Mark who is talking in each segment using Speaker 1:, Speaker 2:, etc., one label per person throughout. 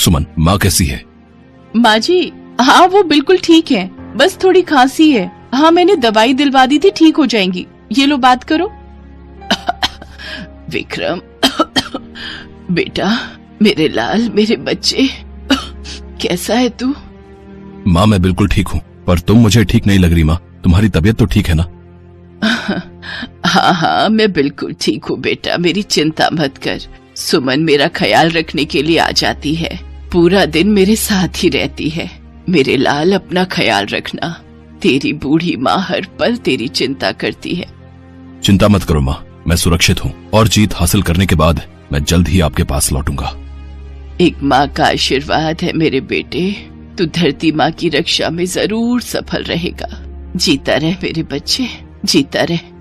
Speaker 1: सुमन, माँ कैसी है?
Speaker 2: माँ जी, हाँ वो बिल्कुल ठीक है, बस थोड़ी खांसी है। हाँ मैंने दवाई दिलवा दी थी, ठीक हो जाएंगी। ये लो बात करो। विक्रम बेटा, मेरे लाल, मेरे बच्चे, कैसा है तू?
Speaker 1: माँ मैं बिल्कुल ठीक हूँ, पर तुम मुझे ठीक नहीं लग रही माँ। तुम्हारी तबीयत तो ठीक है ना?
Speaker 2: हाँ हाँ मैं बिल्कुल ठीक हूँ बेटा, मेरी चिंता मत कर। सुमन मेरा ख्याल रखने के लिए आ जाती है, पूरा दिन मेरे साथ ही रहती है। मेरे लाल अपना ख्याल रखना, तेरी बूढ़ी माँ हर पल तेरी चिंता करती है।
Speaker 1: चिंता मत करो माँ, मैं सुरक्षित हूँ और जीत हासिल करने के बाद मैं जल्द ही आपके पास लौटूंगा।
Speaker 2: एक माँ का आशीर्वाद है मेरे बेटे, तू धरती माँ की रक्षा में जरूर सफल रहेगा। जीता रहे मेरे बच्चे, जीता रहे।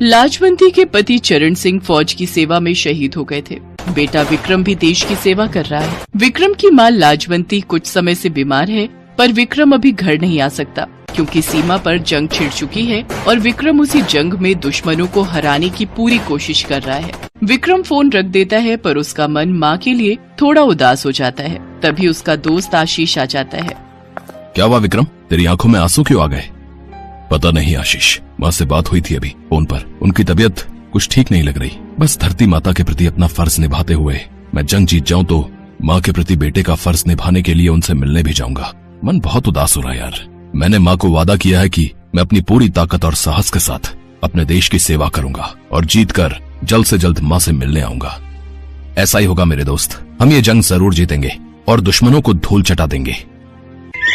Speaker 2: लाजवंती के पति चरण सिंह फौज की सेवा में शहीद हो गए थे। बेटा विक्रम भी देश की सेवा कर रहा है। विक्रम की माँ लाजवंती कुछ समय से बीमार है, पर विक्रम अभी घर नहीं आ सकता क्योंकि सीमा पर जंग छिड़ चुकी है और विक्रम उसी जंग में दुश्मनों को हराने की पूरी कोशिश कर रहा है। विक्रम फोन रख देता है, पर उसका मन माँ के लिए थोड़ा उदास हो जाता है। तभी उसका दोस्त आशीष आ जाता है।
Speaker 1: क्या हुआ विक्रम, तेरी आंखों में आंसू क्यों आ गए? पता नहीं आशीष, माँ से बात हुई थी अभी फोन पर, उनकी तबीयत कुछ ठीक नहीं लग रही। बस धरती माता के प्रति अपना फर्ज निभाते हुए मैं जंग जीत जाऊं तो माँ के प्रति बेटे का फर्ज निभाने के लिए उनसे मिलने भी जाऊंगा। मन बहुत उदास हो रहा है यार। मैंने माँ को वादा किया है कि मैं अपनी पूरी ताकत और साहस के साथ अपने देश की सेवा करूंगा और जीत कर जल्द से जल्द माँ से मिलने आऊंगा। ऐसा ही होगा मेरे दोस्त, हम ये जंग जरूर जीतेंगे और दुश्मनों को धूल चटा देंगे।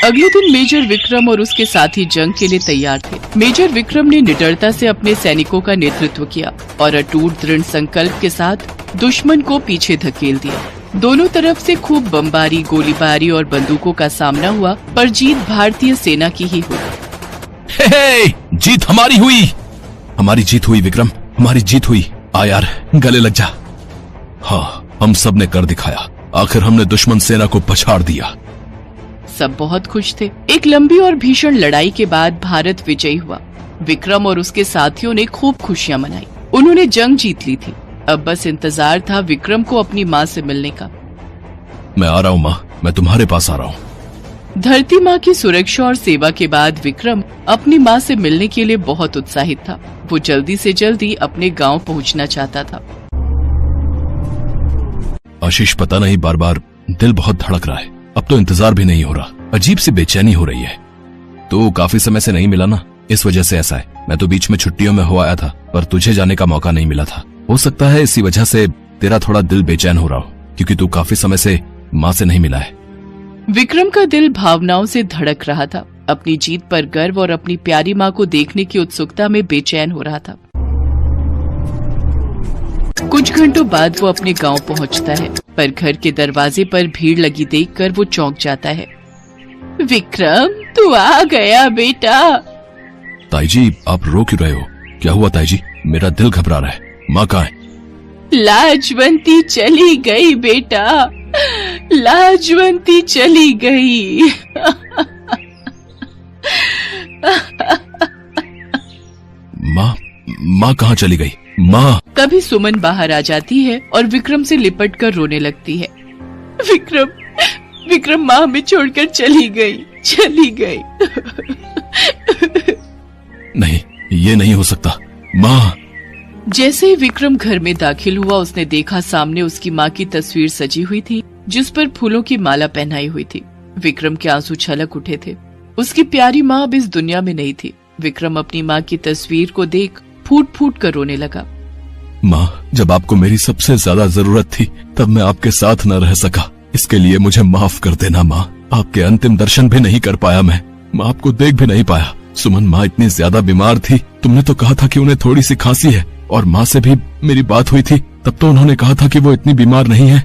Speaker 2: अगले दिन मेजर विक्रम और उसके साथी जंग के लिए तैयार थे। मेजर विक्रम ने निडरता से अपने सैनिकों का नेतृत्व किया और अटूट दृढ़ संकल्प के साथ दुश्मन को पीछे धकेल दिया। दोनों तरफ से खूब बमबारी, गोलीबारी और बंदूकों का सामना हुआ, पर जीत भारतीय सेना की ही हुई।
Speaker 1: जीत हमारी हुई, हमारी जीत हुई विक्रम, हमारी जीत हुई। आ यार गले लग जा। हाँ हम सब ने कर दिखाया, आखिर हमने दुश्मन सेना को पछाड़ दिया।
Speaker 2: सब बहुत खुश थे। एक लंबी और भीषण लड़ाई के बाद भारत विजयी हुआ। विक्रम और उसके साथियों ने खूब खुशियां मनाई। उन्होंने जंग जीत ली थी। अब बस इंतजार था विक्रम को अपनी माँ से मिलने का।
Speaker 1: मैं आ रहा हूँ माँ, मैं तुम्हारे पास आ रहा हूँ।
Speaker 2: धरती माँ की सुरक्षा और सेवा के बाद विक्रम अपनी माँ से मिलने के लिए बहुत उत्साहित था। वो जल्दी से जल्दी अपने गांव पहुँचना चाहता था।
Speaker 1: आशीष पता नहीं, बार बार दिल बहुत धड़क रहा है। अब तो इंतजार भी नहीं हो रहा, अजीब सी बेचैनी हो रही है। तो काफी समय से नहीं मिला ना, इस वजह से ऐसा है। मैं तो बीच में छुट्टियों में हो आया था, पर तुझे जाने का मौका नहीं मिला था। हो सकता है इसी वजह से तेरा थोड़ा दिल बेचैन हो रहा हो, क्योंकि तू काफी समय से माँ से नहीं मिला है।
Speaker 2: विक्रम का दिल भावनाओं से धड़क रहा था। अपनी जीत पर गर्व और अपनी प्यारी माँ को देखने की उत्सुकता में बेचैन हो रहा था। कुछ घंटों बाद वो अपने गांव पहुंचता है, पर घर के दरवाजे पर भीड़ लगी देखकर वो चौंक जाता है। विक्रम, तू आ गया बेटा।
Speaker 1: ताई जी आप रो क्यों रहे हो? क्या हुआ ताई जी? मेरा दिल घबरा रहा है। माँ कहाँ है?
Speaker 2: लाजवंती चली गई बेटा, लाजवंती चली गई।
Speaker 1: माँ कहाँ चली गई? माँ।
Speaker 2: तभी सुमन बाहर आ जाती है और विक्रम से लिपट कर रोने लगती है। विक्रम माँ हमें छोड़कर चली गई।
Speaker 1: नहीं, ये नहीं हो सकता। माँ।
Speaker 2: जैसे ही विक्रम घर में दाखिल हुआ, उसने देखा सामने उसकी माँ की तस्वीर सजी हुई थी, जिस पर फूलों की माला पहनाई हुई थी। विक्रम के आंसू छलक उठे थे। उसकी प्यारी माँ अब इस दुनिया में नहीं थी। विक्रम अपनी माँ की तस्वीर को देख फूट फूट कर रोने लगा।
Speaker 1: माँ, जब आपको मेरी सबसे ज्यादा जरूरत थी तब मैं आपके साथ न रह सका। इसके लिए मुझे माफ कर देना माँ। आपके अंतिम दर्शन भी नहीं कर पाया मैं आपको देख भी नहीं पाया। सुमन माँ इतनी ज्यादा बीमार थी, तुमने तो कहा था कि उन्हें थोड़ी सी खांसी है, और माँ से भी मेरी बात हुई थी, तब तो उन्होंने कहा था कि वो इतनी बीमार नहीं है।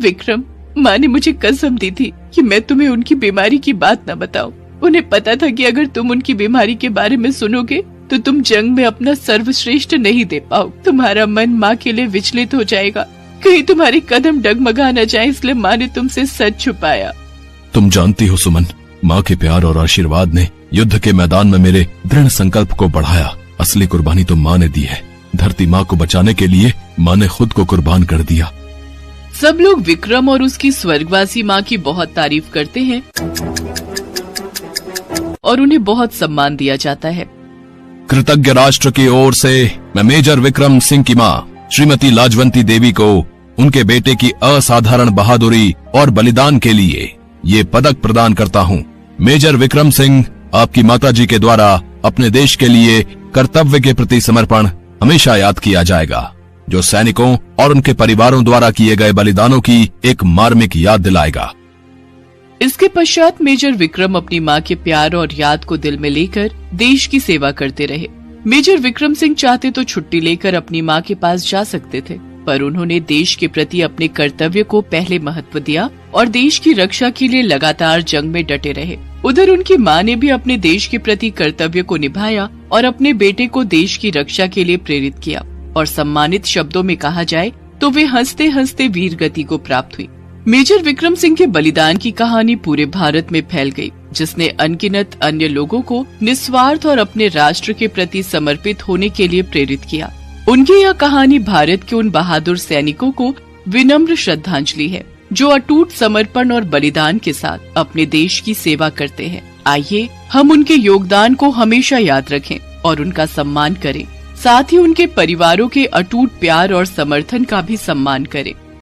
Speaker 2: विक्रम, माँ ने मुझे कसम दी थी कि मैं तुम्हें उनकी बीमारी की बात न बताऊं। उन्हें पता था कि अगर तुम उनकी बीमारी के बारे में सुनोगे तो तुम जंग में अपना सर्वश्रेष्ठ नहीं दे पाओ। तुम्हारा मन माँ के लिए विचलित हो जाएगा, कहीं तुम्हारे कदम डगमगा न जाए, इसलिए माँ ने तुमसे सच छुपाया।
Speaker 1: तुम जानती हो सुमन, माँ के प्यार और आशीर्वाद ने युद्ध के मैदान में मेरे दृढ़ संकल्प को बढ़ाया। असली कुर्बानी तो माँ ने दी है। धरती माँ को बचाने के लिए माँ ने खुद को कुर्बान कर दिया।
Speaker 2: सब लोग विक्रम और उसकी स्वर्गवासी माँ की बहुत तारीफ करते हैं और उन्हें बहुत सम्मान दिया जाता है।
Speaker 1: कृतज्ञ राष्ट्र की ओर से मैं मेजर विक्रम सिंह की माँ श्रीमती लाजवंती देवी को उनके बेटे की असाधारण बहादुरी और बलिदान के लिए ये पदक प्रदान करता हूँ। मेजर विक्रम सिंह, आपकी माताजी के द्वारा अपने देश के लिए कर्तव्य के प्रति समर्पण हमेशा याद किया जाएगा, जो सैनिकों और उनके परिवारों द्वारा किए गए बलिदानों की एक मार्मिक याद दिलाएगा।
Speaker 2: इसके पश्चात मेजर विक्रम अपनी माँ के प्यार और याद को दिल में लेकर देश की सेवा करते रहे। मेजर विक्रम सिंह चाहते तो छुट्टी लेकर अपनी माँ के पास जा सकते थे, पर उन्होंने देश के प्रति अपने कर्तव्य को पहले महत्व दिया और देश की रक्षा के लिए लगातार जंग में डटे रहे। उधर उनकी माँ ने भी अपने देश के प्रति कर्तव्य को निभाया और अपने बेटे को देश की रक्षा के लिए प्रेरित किया, और सम्मानित शब्दों में कहा जाए तो वे हंसते हंसते वीर गति को प्राप्त हुई। मेजर विक्रम सिंह के बलिदान की कहानी पूरे भारत में फैल गई, जिसने अनगिनत अन्य लोगों को निस्वार्थ और अपने राष्ट्र के प्रति समर्पित होने के लिए प्रेरित किया। उनकी यह कहानी भारत के उन बहादुर सैनिकों को विनम्र श्रद्धांजलि है, जो अटूट समर्पण और बलिदान के साथ अपने देश की सेवा करते हैं। आइए हम उनके योगदान को हमेशा याद रखें और उनका सम्मान करें, साथ ही उनके परिवारों के अटूट प्यार और समर्थन का भी सम्मान करें।